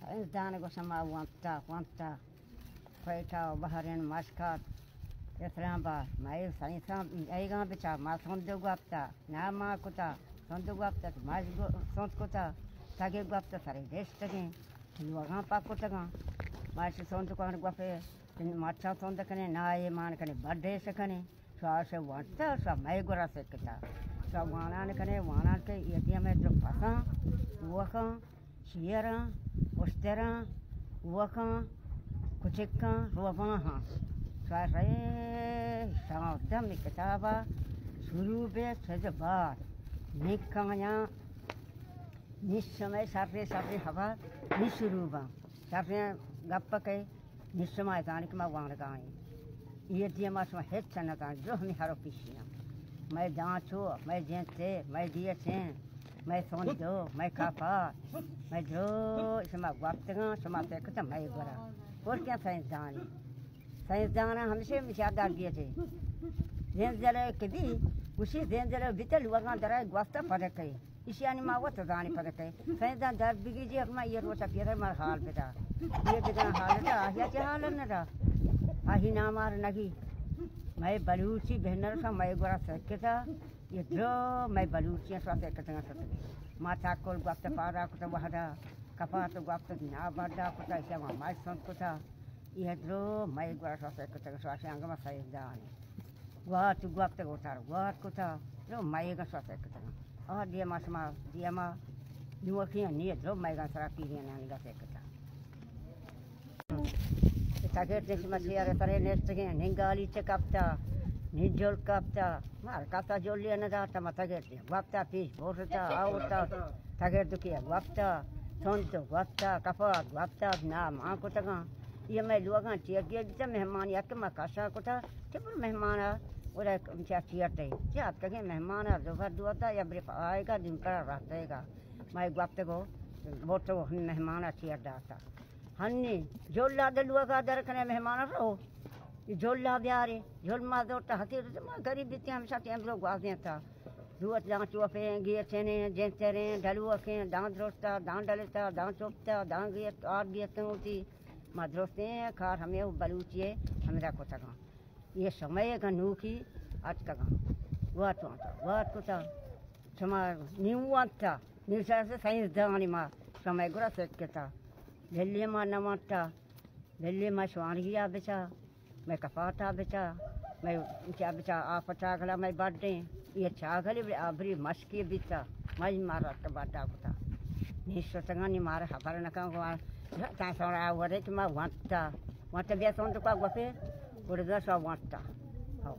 Sainzana gosama wanta feita baharin maskat yatramba mai sainzan aiga becha ma sondu gapta nama kuta sondu gapta mas sont kuta tage gapta sare destake luaga pakutaga mas sondu kan gape macha sondu kane nae man kane badde sekane swasa wanta sa mai gora sekta sa wana kane wana ke yetiya me jo pasa waka Sierra, Ostera, Waka, Kuchika, Ruabaha. Sare, Saudam, Mikataba, Surube, Sezabar, Nikanya, Nishame, Sapi Hava, Nisuruba, Sapi Gapake, Nishama, Zanikma, Wanagai. Yetiamas, my head, Sanaka, Johni Haropishia. My dancho, my gente, my dear Saint. मैं सोन दो मैं काफा मैं जो इसमें वक्त का समाप्त करता मैं बरा और क्या साइंसदान हमसे मिसादार दिए थे जेन जरे कभी उसी जेन जरे बितल हुआ का दरा वस्ता फरक है इसी आने मावत तो जाने फरक है साइंसदान दर बिगी जी अपना ये रोचा फिर मार हाल बेटा ये कितना हाल था या क्या हाल न था आही ना मार नगी मैं बलूची बहनर का मैं बरा सकता ये जो मैं बलूचियाँ स्वास्थ्य कतंगा सकते माथा कोल गुप्त पारा कुछ वहरा कपात गुप्त ना बड़ा कुछ ऐसा माय संत कुछ ये जो मैं गुरा स्वास्थ्य कतंगा स्वास्थ्य अंग में सही जाने वह तो गुप्त उतार वह कुछ जो मैं का स्वास्थ्य कतंगा और दिया माँ युवकियाँ नहीं जो मैं का सारा पीढ़ियाँ नानी का सकता ताकि देश में सियारे सारे नेस्ट के निगाली चकापता Nijol kapta, mar kapta jolly anada mataget, wapta fish, borta, auta, tagetukia, wapta, tonto, wapta, kapat, wapta, nam, ankutaga, ये मैं लोगों चिया किया जिसे मेहमान या के मकाशा को था कि पर मेहमान और एक चिया थे क्या कहें मेहमान है दोपहर दुआ था या ब्रेक आएगा दिन पर रहता मैं गुप्त को बहुत तो मेहमान चिया डालता हन्नी जोला दलुआ का दर करने मेहमान रहो जोला ब्यारे जोल मार दो टहती तो गरीब बीते हमेशा टाइम लोग आते था दुआ दांत चुपे गिर चने जेंचरे डलुआ के दांत रोस्ता दांत डलता दांत चुपता दांत गिर और गिरते होती मद्रोस्ते खार हमें बलूचिए हमें को तक ये समय का नूकी आज का वह को था समार न्यूवंता न्यूशा से साइंस दानी माँ समय गुरा सेकता दिल्ली माँ नमता दिल्ली माँ स्वानिया बेचा मैं कपाता बेचा मैं क्या बेचा आप चागला मैं बर्थडे ये चागले अबरी मस्की बीता मैं मारा तो बाटा होता निश्चितंगा नहीं मारा हमारे नका तां सोरा वरे कि मैं वंटा बेसों तो का गफे उड़गा सा वंटा हो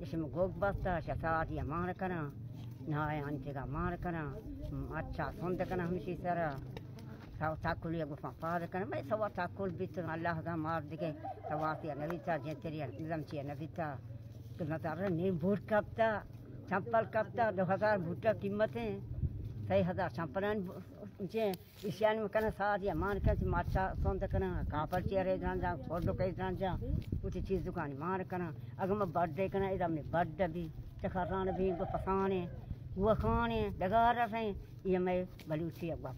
इसमें गोग बस्ता शतार ये मार करना ना अंते का मार करना अच्छा सोंद करना हमेशा सारा सब ताकुल ये गुफा पार करना मैं सब ताकुल बीत अल्लाह का मार दिखे तवासिया नबीता जेतरिया निज़ाम चिया नबीता तो नतारा नी बूट कपता चंपल कपता 2000 बूटा कीमतें 6000 चंपलान जे इशान में करना साथ या मान कर माचा सोंद करना कापर चेहरे जान जा फोटो कई जान जा कुछ चीज दुकान मार करना अगर मैं बर्थडे करना इधर में बर्थडे भी चखरान भी को पकाने वो खाने दगा रहे ये मैं बलूची अब